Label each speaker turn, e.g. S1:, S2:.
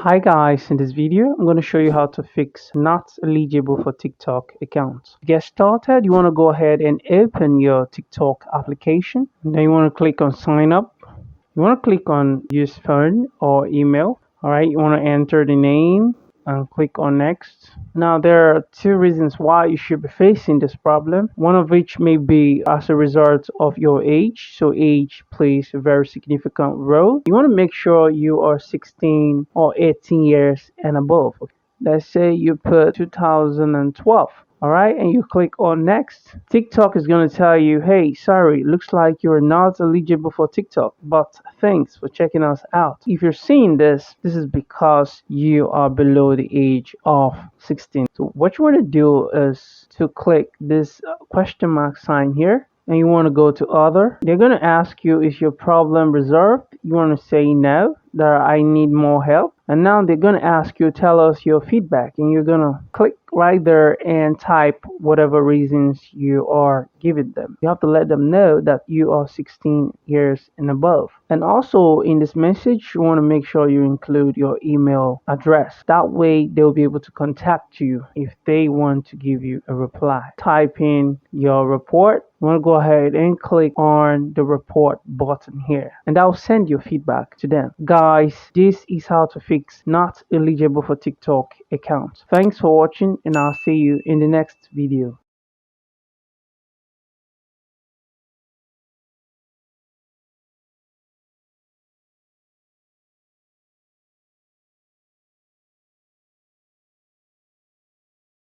S1: Hi guys, in this video I'm going to show you how to fix not eligible for TikTok accounts. To get started, you want to go ahead and open your TikTok application. Then you want to click on sign up. You want to click on use phone or email. Alright, you want to enter the name and click on next. Now there are two reasons why you should be facing this problem. One of which may be as a result of your age. So age plays a very significant role. You want to make sure you are 16 or 18 years and above. Let's say you put 2012. Alright, and you click on next. TikTok is going to tell you, hey, sorry, looks like you're not eligible for TikTok, but thanks for checking us out. If you're seeing this is because you are below the age of 16. So what you want to do is to click this question mark sign here, and you want to go to other. They're going to ask you, is your problem resolved? You want to say no, that I need more help. And now they're going to ask you, tell us your feedback, and you're going to click right there and type whatever reasons you are giving them. You have to let them know that you are 16 years and above. And also in this message, you want to make sure you include your email address. That way they'll be able to contact you if they want to give you a reply. Type in your report. You want to go ahead and click on the report button here, and that will send your feedback to them. Guys, this is how to fix not eligible for TikTok accounts. Thanks for watching, and I'll see you in the next video.